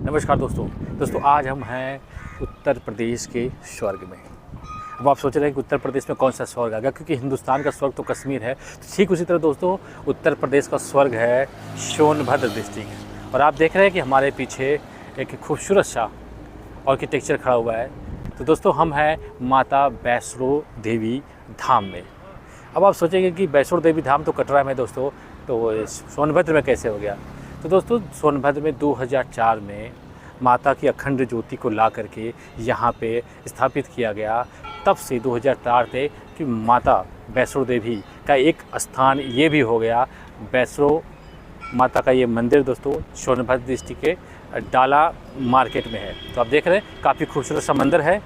नमस्कार दोस्तों आज हम हैं उत्तर प्रदेश के स्वर्ग में। अब आप सोच रहे हैं कि उत्तर प्रदेश में कौन सा स्वर्ग आ गया, क्योंकि हिंदुस्तान का स्वर्ग तो कश्मीर है। तो ठीक उसी तरह दोस्तों उत्तर प्रदेश का स्वर्ग है सोनभद्र डिस्ट्रिक्ट। और आप देख रहे हैं कि हमारे पीछे एक खूबसूरत सा आर्किटेक्चर खड़ा हुआ है। तो दोस्तों हम हैं माता वैष्णो देवी धाम में। अब आप सोचेंगे कि वैष्णो देवी धाम तो कटरा में दोस्तों, तो सोनभद्र में कैसे हो गया। तो दोस्तों सोनभद्र में 2004 में माता की अखंड ज्योति को ला करके यहाँ पे स्थापित किया गया। तब से 2004 से कि माता वैष्णो देवी का एक स्थान ये भी हो गया। वैष्णो माता का ये मंदिर दोस्तों सोनभद्र डिस्ट्रिक्ट के डाला मार्केट में है। तो आप देख रहे हैं काफ़ी खूबसूरत सा मंदिर है।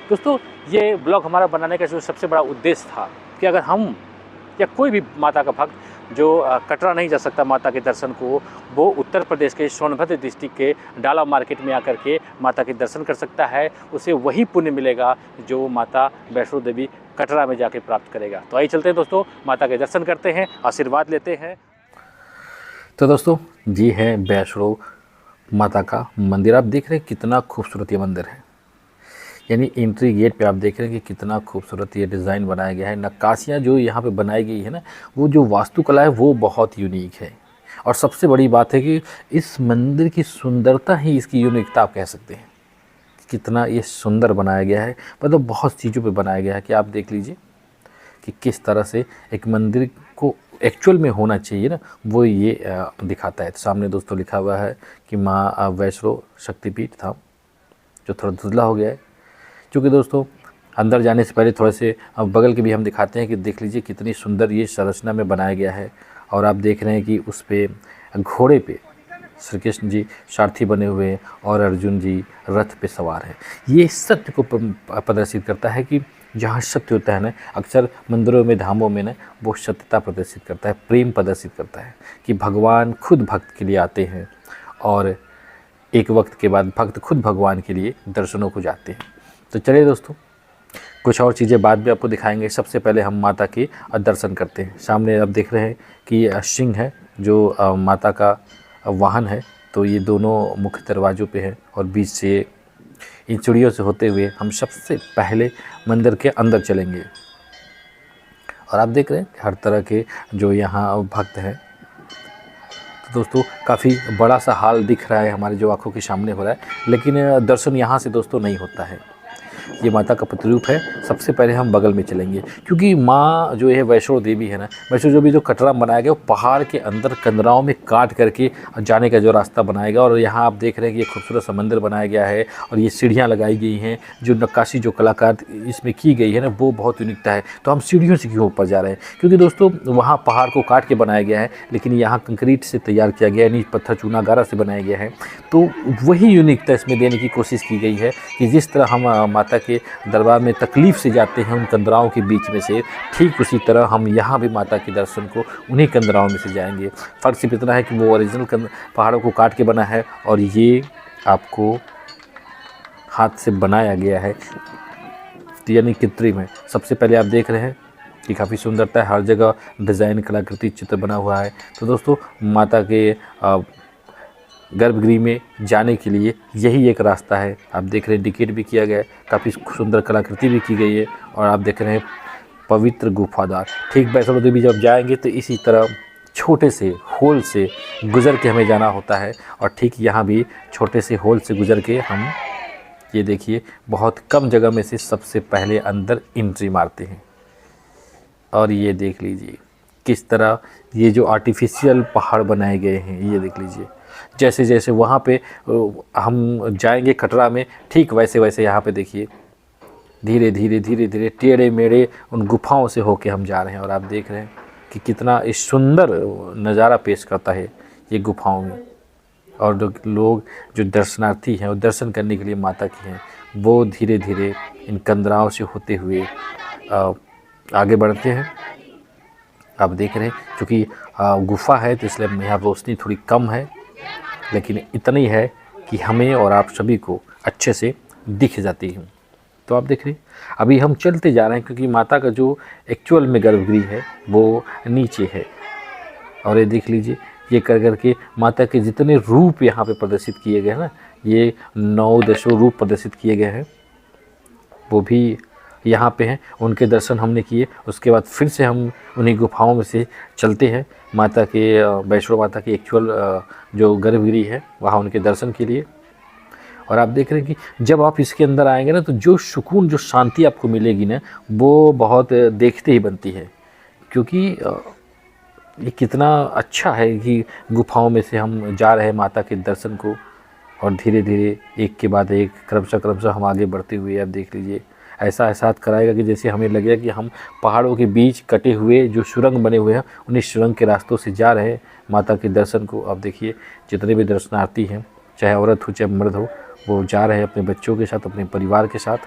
दोस्तों ये ब्लॉग हमारा बनाने का जो सबसे बड़ा उद्देश्य था कि अगर हम या कोई भी माता का भक्त जो कटरा नहीं जा सकता माता के दर्शन को, वो उत्तर प्रदेश के सोनभद्र डिस्ट्रिक्ट के डाला मार्केट में आकर के माता के दर्शन कर सकता है। उसे वही पुण्य मिलेगा जो माता वैष्णो देवी कटरा में जाके प्राप्त करेगा। तो आइए चलते हैं दोस्तों, माता के दर्शन करते हैं, आशीर्वाद लेते हैं। तो दोस्तों जी है वैष्णो माता का मंदिर। आप देख रहे हैं कितना खूबसूरत ये मंदिर है। यानी एंट्री गेट पे आप देख रहे हैं कि कितना खूबसूरत ये डिज़ाइन बनाया गया है। नक्काशियाँ जो यहाँ पे बनाई गई है ना, वो जो वास्तुकला है वो बहुत यूनिक है। और सबसे बड़ी बात है कि इस मंदिर की सुंदरता ही इसकी यूनिकता आप कह सकते हैं। कितना ये सुंदर बनाया गया है, मतलब बहुत चीज़ों पे बनाया गया है कि आप देख लीजिए कि किस तरह से एक मंदिर को एक्चुअल में होना चाहिए ना, वो ये दिखाता है। तो सामने दोस्तों लिखा हुआ है कि माँ वैष्णो शक्तिपीठ धाम, जो थोड़ा धुंधला हो गया है क्योंकि दोस्तों अंदर जाने से पहले थोड़े से बगल के भी हम दिखाते हैं कि देख लीजिए कितनी सुंदर ये संरचना में बनाया गया है। और आप देख रहे हैं कि उस पे घोड़े पे श्री कृष्ण जी सारथी बने हुए हैं और अर्जुन जी रथ पे सवार हैं। ये सत्य को प्रदर्शित करता है कि जहाँ सत्य होता है ना, अक्सर मंदिरों में धामों में ना वो सत्यता प्रदर्शित करता है, प्रेम प्रदर्शित करता है कि भगवान खुद भक्त के लिए आते हैं और एक वक्त के बाद भक्त खुद भगवान के लिए दर्शनों को जाते हैं। तो चलिए दोस्तों कुछ और चीज़ें बाद में आपको दिखाएंगे। सबसे पहले हम माता के दर्शन करते हैं। सामने आप देख रहे हैं कि सिंह है जो माता का वाहन है। तो ये दोनों मुख्य दरवाज़ों पे है और बीच से इन सीढ़ियों से होते हुए हम सबसे पहले मंदिर के अंदर चलेंगे। और आप देख रहे हैं हर तरह के जो यहाँ भक्त हैं। तो दोस्तों काफ़ी बड़ा सा हाल दिख रहा है हमारे जो आंखों के सामने हो रहा है, लेकिन दर्शन यहाँ से दोस्तों नहीं होता है। ये माता का प्रतिरूप है। सबसे पहले हम बगल में चलेंगे क्योंकि माँ जो है वैष्णो देवी है ना, वैष्णो देवी जो कटरा में बनाया गया वो पहाड़ के अंदर कंदराओं में काट करके जाने का जो रास्ता बनाया गया। और यहाँ आप देख रहे हैं कि ये खूबसूरत सा मंदिर बनाया गया है और ये सीढ़ियाँ लगाई गई हैं। जो नक्काशी जो कलाकार इसमें की गई है ना, वो बहुत यूनिकता है। तो हम सीढ़ियों से क्यों ऊपर जा रहे हैं, क्योंकि दोस्तों वहाँ पहाड़ को काट के बनाया गया है, लेकिन यहाँ कंक्रीट से तैयार किया गया है, यानी पत्थर चूना गारा से बनाया गया है। तो वही यूनिकता इसमें देने की कोशिश की गई है कि जिस तरह हम माता के दरबार में तकलीफ़ से जाते हैं उन कंदराओं के बीच में से, ठीक उसी तरह हम यहाँ भी माता के दर्शन को उन्हीं कंदराओं में से जाएंगे। फ़र्क सिर्फ इतना है कि वो ओरिजिनल पहाड़ों को काट के बना है और ये आपको हाथ से बनाया गया है, यानी कृत्रिम है। सबसे पहले आप देख रहे हैं कि काफ़ी सुंदरता है, हर जगह डिज़ाइन कलाकृति चित्र बना हुआ है। तो दोस्तों माता के गर्भगृह में जाने के लिए यही एक रास्ता है। आप देख रहे हैं इंडिकेट भी किया गया है, काफ़ी सुंदर कलाकृति भी की गई है। और आप देख रहे हैं पवित्र गुफादार। ठीक वैष्णो देवी जब जाएंगे तो इसी तरह छोटे से होल से गुज़र के हमें जाना होता है। और ठीक यहाँ भी छोटे से होल से गुज़र के हम ये देखिए बहुत कम जगह में से सबसे पहले अंदर एंट्री मारते हैं। और ये देख लीजिए किस तरह ये जो आर्टिफिशियल पहाड़ बनाए गए हैं, ये देख लीजिए। जैसे जैसे वहाँ पे हम जाएंगे कटरा में, ठीक वैसे वैसे यहाँ पे देखिए धीरे धीरे धीरे धीरे टेढ़े मेढ़े उन गुफाओं से होके हम जा रहे हैं। और आप देख रहे हैं कि कितना सुंदर नज़ारा पेश करता है ये गुफाओं में। और जो लोग जो दर्शनार्थी हैं वो दर्शन करने के लिए माता की हैं, वो धीरे धीरे इन कंदराओं से होते हुए आगे बढ़ते हैं। आप देख रहे हैं क्योंकि गुफा है तो इसलिए यहाँ रोशनी थोड़ी कम है, लेकिन इतनी है कि हमें और आप सभी को अच्छे से दिख जाती है। तो आप देख रहे हैं अभी हम चलते जा रहे हैं क्योंकि माता का जो एक्चुअल में गर्भगृह है वो नीचे है। और ये देख लीजिए ये कर करके माता के जितने रूप यहाँ पे प्रदर्शित किए गए हैं ना, ये 9 दशों रूप प्रदर्शित किए गए हैं, वो भी यहाँ पे हैं, उनके दर्शन हमने किए। उसके बाद फिर से हम उन्हीं गुफाओं में से चलते हैं माता के, वैष्णो माता की एक्चुअल जो गर्भगृह है वहाँ उनके दर्शन के लिए। और आप देख रहे हैं कि जब आप इसके अंदर आएंगे ना, तो जो सुकून, जो शांति आपको मिलेगी ना, वो बहुत देखते ही बनती है। क्योंकि ये कितना अच्छा है कि गुफाओं में से हम जा रहे हैं माता के दर्शन को, और धीरे धीरे एक के बाद एक क्रमशः हम आगे बढ़ते हुए, आप देख लीजिए, ऐसा एहसास कराएगा कि जैसे हमें लगेगा कि हम पहाड़ों के बीच कटे हुए जो सुरंग बने हुए हैं, उन्हीं सुरंग के रास्तों से जा रहे हैं माता के दर्शन को। आप देखिए, जितने भी दर्शनार्थी हैं, चाहे औरत हो चाहे मर्द हो, वो जा रहे हैं अपने बच्चों के साथ, अपने परिवार के साथ,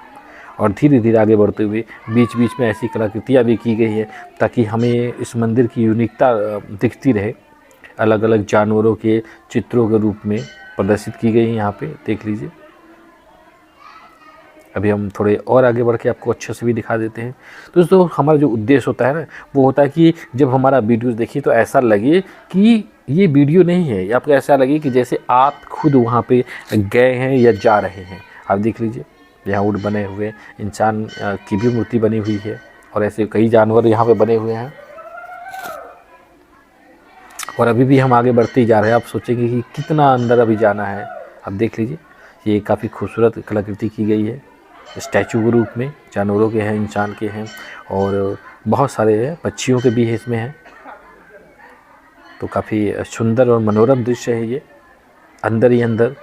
और धीरे धीरे आगे बढ़ते हुए बीच बीच में ऐसी कलाकृतियाँ भी की गई है ताकि हमें इस मंदिर की यूनिकता दिखती रहे। अलग अलग जानवरों के चित्रों के रूप में प्रदर्शित की गई है यहाँ पे, देख लीजिए। अभी हम थोड़े और आगे बढ़ के आपको अच्छे से भी दिखा देते हैं। दोस्तों, हमारा जो उद्देश्य होता है ना, वो होता है कि जब हमारा वीडियो देखिए तो ऐसा लगे कि ये वीडियो नहीं है, या आपको ऐसा लगे कि जैसे आप खुद वहाँ पे गए हैं या जा रहे हैं। आप देख लीजिए, यहाँ ऊँट बने हुए, इंसान की भी मूर्ति बनी हुई है, और ऐसे कई जानवर यहाँ पे बने हुए हैं। और अभी भी हम आगे बढ़ते ही जा रहे हैं। आप सोचेंगे कि कितना अंदर अभी जाना है। आप देख लीजिए, ये काफ़ी खूबसूरत कलाकृति की गई है, स्टैचू के रूप में, जानवरों के हैं, इंसान के हैं, और बहुत सारे हैं, पक्षियों के भी इसमें हैं। तो काफ़ी सुंदर और मनोरम दृश्य है ये। अंदर ही अंदर,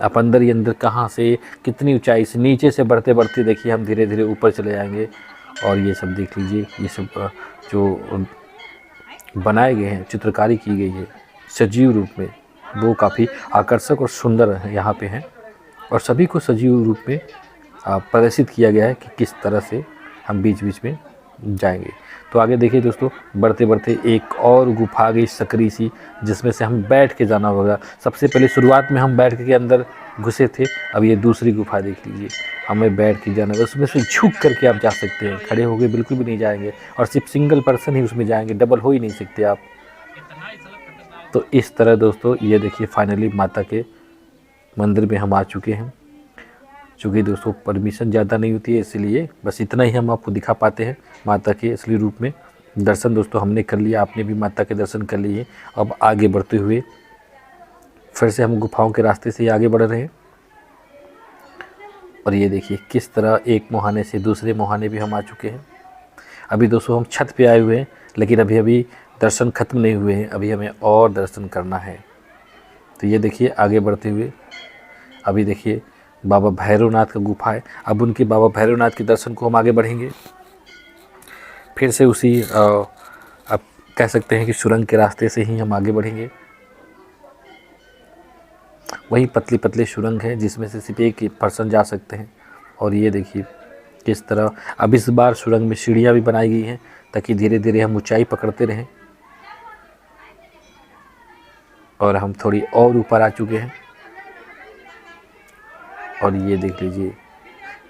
आप अंदर ही अंदर कहाँ से, कितनी ऊंचाई से, नीचे से बढ़ते बढ़ते देखिए हम धीरे धीरे ऊपर चले जाएंगे। और ये सब देख लीजिए, ये सब जो बनाए गए हैं, चित्रकारी की गई है सजीव रूप में, वो काफ़ी आकर्षक और सुंदर है यहाँ पे हैं। और सभी को सजीव रूप में प्रदर्शित किया गया है कि किस तरह से हम बीच बीच में जाएंगे। तो आगे देखिए दोस्तों, बढ़ते बढ़ते एक और गुफा आ गई सकरी सी, जिसमें से हम बैठ के जाना होगा। सबसे पहले शुरुआत में हम बैठ के अंदर घुसे थे, अब ये दूसरी गुफा देख लीजिए, हमें बैठ के जाना है। उसमें से झुक करके आप जा सकते हैं, खड़े होकर बिल्कुल भी नहीं जाएंगे, और सिर्फ सिंगल पर्सन ही उसमें जाएंगे, डबल हो ही नहीं सकते आप। तो इस तरह दोस्तों, ये देखिए फाइनली माता के मंदिर में हम आ चुके हैं। चूँकि दोस्तों परमिशन ज़्यादा नहीं होती है, इसलिए बस इतना ही हम आपको दिखा पाते हैं माता के असली रूप में। दर्शन दोस्तों हमने कर लिया, आपने भी माता के दर्शन कर लिए। अब आगे बढ़ते हुए फिर से हम गुफाओं के रास्ते से ही आगे बढ़ रहे हैं। और ये देखिए किस तरह एक मुहाने से दूसरे मुहाने भी हम आ चुके हैं। अभी दोस्तों हम छत पे आए हुए हैं, लेकिन अभी दर्शन ख़त्म नहीं हुए हैं, अभी हमें और दर्शन करना है। तो ये देखिए आगे बढ़ते हुए, अभी देखिए बाबा भैरवनाथ का गुफा है। अब उनके बाबा भैरवनाथ के दर्शन को हम आगे बढ़ेंगे। फिर से उसी आप कह सकते हैं कि सुरंग के रास्ते से ही हम आगे बढ़ेंगे। वही पतली पतली सुरंग है जिसमें से सिर्फ एक पर्सन जा सकते हैं। और ये देखिए किस तरह अब इस बार सुरंग में सीढ़ियाँ भी बनाई गई हैं ताकि धीरे धीरे हम ऊंचाई पकड़ते रहें। और हम थोड़ी और ऊपर आ चुके हैं। और ये देख लीजिए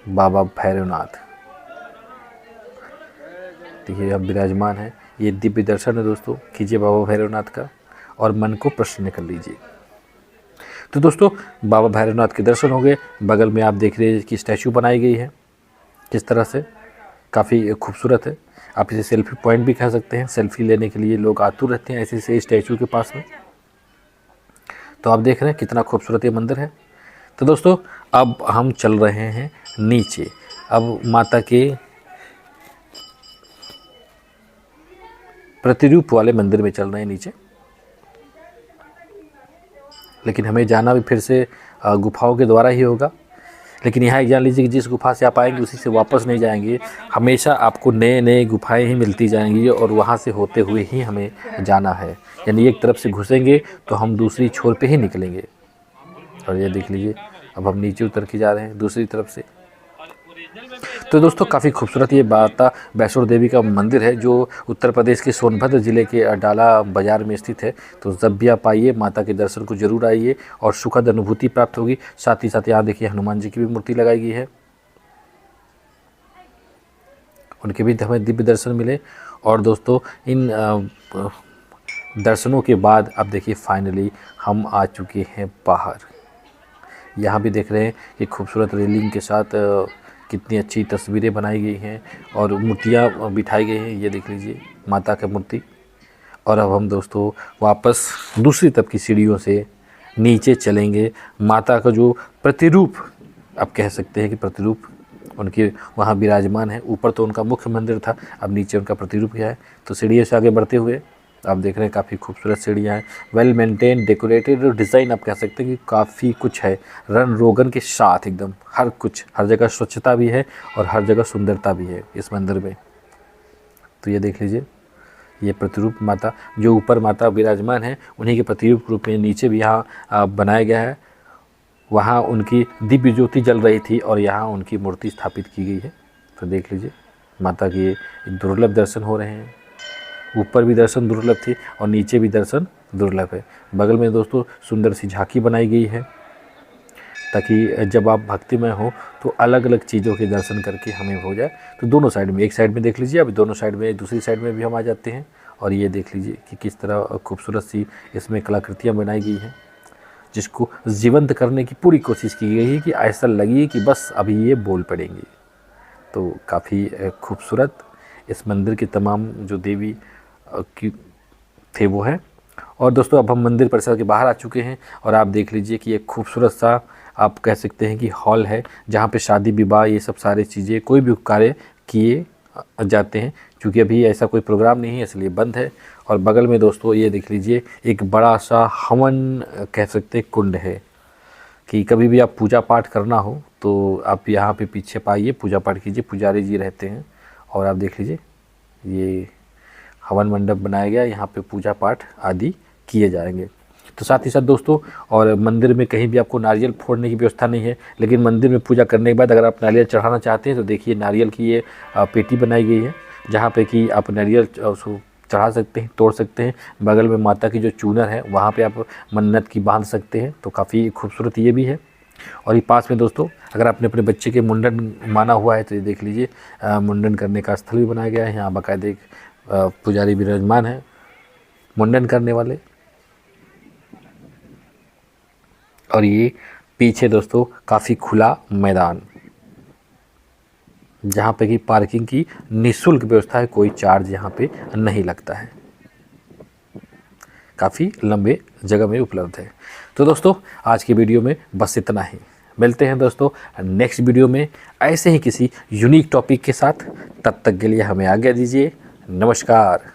बाबा भैरवनाथ, देखिए अब विराजमान है। ये दिव्य दर्शन है दोस्तों, कीजिए बाबा भैरवनाथ का और मन को प्रसन्न कर लीजिए। तो दोस्तों बाबा भैरवनाथ के दर्शन हो गए। बगल में आप देख रहे हैं कि स्टैचू बनाई गई है, किस तरह से काफ़ी खूबसूरत है। आप इसे सेल्फी पॉइंट भी कह सकते हैं, सेल्फी लेने के लिए लोग आतुर रहते हैं ऐसे से स्टैचू के पास में। तो आप देख रहे हैं कितना खूबसूरत ये मंदिर है। तो दोस्तों अब हम चल रहे हैं नीचे, अब माता के प्रतिरूप वाले मंदिर में चल रहे हैं नीचे। लेकिन हमें जाना भी फिर से गुफाओं के द्वारा ही होगा। लेकिन यहाँ जान लीजिए कि जिस गुफा से आप आएंगे उसी से वापस नहीं जाएंगे, हमेशा आपको नए नए गुफाएं ही मिलती जाएंगी और वहाँ से होते हुए ही हमें जाना है। यानी एक तरफ से घुसेंगे तो हम दूसरी छोर पे ही निकलेंगे। और ये देख लीजिए अब हम नीचे उतर के जा रहे हैं दूसरी तरफ से। तो दोस्तों काफ़ी खूबसूरत ये माता वैष्णो देवी का मंदिर है जो उत्तर प्रदेश के सोनभद्र ज़िले के अडाला बाज़ार में स्थित है। तो जब भी आप आइए माता के दर्शन को जरूर आइए और सुखद अनुभूति प्राप्त होगी। साथ ही साथ यहाँ देखिए हनुमान जी की भी मूर्ति लगाई गई है, उनके भी हमें दिव्य दर्शन मिले। और दोस्तों इन दर्शनों के बाद अब देखिए फाइनली हम आ चुके हैं बाहर। यहाँ भी देख रहे हैं कि खूबसूरत रेलिंग के साथ कितनी अच्छी तस्वीरें बनाई गई हैं और मूर्तियाँ बिठाई गई हैं। ये देख लीजिए माता की मूर्ति। और अब हम दोस्तों वापस दूसरी तरफ की सीढ़ियों से नीचे चलेंगे। माता का जो प्रतिरूप, आप कह सकते हैं कि प्रतिरूप उनके वहाँ विराजमान है। ऊपर तो उनका मुख्य मंदिर था, अब नीचे उनका प्रतिरूप क्या है। तो सीढ़ियों से आगे बढ़ते हुए आप देख रहे हैं काफ़ी खूबसूरत सीढ़ियाँ हैं, वेल मेंटेन, डेकोरेटेड डिज़ाइन, आप कह सकते हैं कि काफ़ी कुछ है रंग रोगन के साथ एकदम हर कुछ, हर जगह स्वच्छता भी है और हर जगह सुंदरता भी है इस मंदिर में। तो ये देख लीजिए, ये प्रतिरूप माता जो ऊपर माता विराजमान है उन्हीं के प्रतिरूप रूप में नीचे भी यहाँ बनाया गया है। वहाँ उनकी दिव्य ज्योति जल रही थी और यहाँ उनकी मूर्ति स्थापित की गई है। तो देख लीजिए माता के एक दुर्लभ दर्शन हो रहे हैं। ऊपर भी दर्शन दुर्लभ थी और नीचे भी दर्शन दुर्लभ है। बगल में दोस्तों सुंदर सी झांकी बनाई गई है ताकि जब आप भक्तिमय हो तो अलग अलग चीज़ों के दर्शन करके हमें हो जाए। तो दोनों साइड में, एक साइड में देख लीजिए, अभी दोनों साइड में, दूसरी साइड में भी हम आ जाते हैं। और ये देख लीजिए कि किस तरह खूबसूरत सी इसमें कलाकृतियाँ बनाई गई हैं जिसको जीवंत करने की पूरी कोशिश की गई है कि ऐसा लगे कि बस अभी ये बोल पड़ेंगे। तो काफ़ी खूबसूरत इस मंदिर के तमाम जो देवी की थे वो है। और दोस्तों अब हम मंदिर परिसर के बाहर आ चुके हैं और आप देख लीजिए कि एक खूबसूरत सा, आप कह सकते हैं कि हॉल है जहाँ पे शादी विवाह ये सब सारी चीज़ें, कोई भी कार्य किए जाते हैं। क्योंकि अभी ऐसा कोई प्रोग्राम नहीं है इसलिए बंद है। और बगल में दोस्तों ये देख लीजिए एक बड़ा सा हवन, कह सकते हैं कुंड है कि कभी भी आप पूजा पाठ करना हो तो आप यहाँ पे पीछे पाइए, पूजा पाठ कीजिए, पुजारी जी रहते हैं। और आप देख लीजिए ये हवन मंडप बनाया गया, यहाँ पे पूजा पाठ आदि किए जाएंगे। तो साथ ही साथ दोस्तों, और मंदिर में कहीं भी आपको नारियल फोड़ने की व्यवस्था नहीं है, लेकिन मंदिर में पूजा करने के बाद अगर आप नारियल चढ़ाना चाहते हैं तो देखिए नारियल की ये पेटी बनाई गई है जहाँ पे कि आप नारियल चढ़ा सकते हैं, तोड़ सकते हैं। बगल में माता की जो चूनर है वहाँ पे आप मन्नत की बांध सकते हैं। तो काफ़ी खूबसूरत ये भी है। और ये पास में दोस्तों अगर आपने अपने बच्चे के मुंडन माना हुआ है तो ये देख लीजिए मुंडन करने का स्थल भी बनाया गया है। यहाँ बाकायदे एक पुजारी विराजमान है मुंडन करने वाले। और ये पीछे दोस्तों काफ़ी खुला मैदान जहाँ पे कि पार्किंग की निःशुल्क व्यवस्था है, कोई चार्ज यहाँ पे नहीं लगता है, काफ़ी लंबे जगह में उपलब्ध है। तो दोस्तों आज की वीडियो में बस इतना ही। मिलते हैं दोस्तों नेक्स्ट वीडियो में ऐसे ही किसी यूनिक टॉपिक के साथ। तब तक के लिए हमें आज्ञा दीजिए। नमस्कार।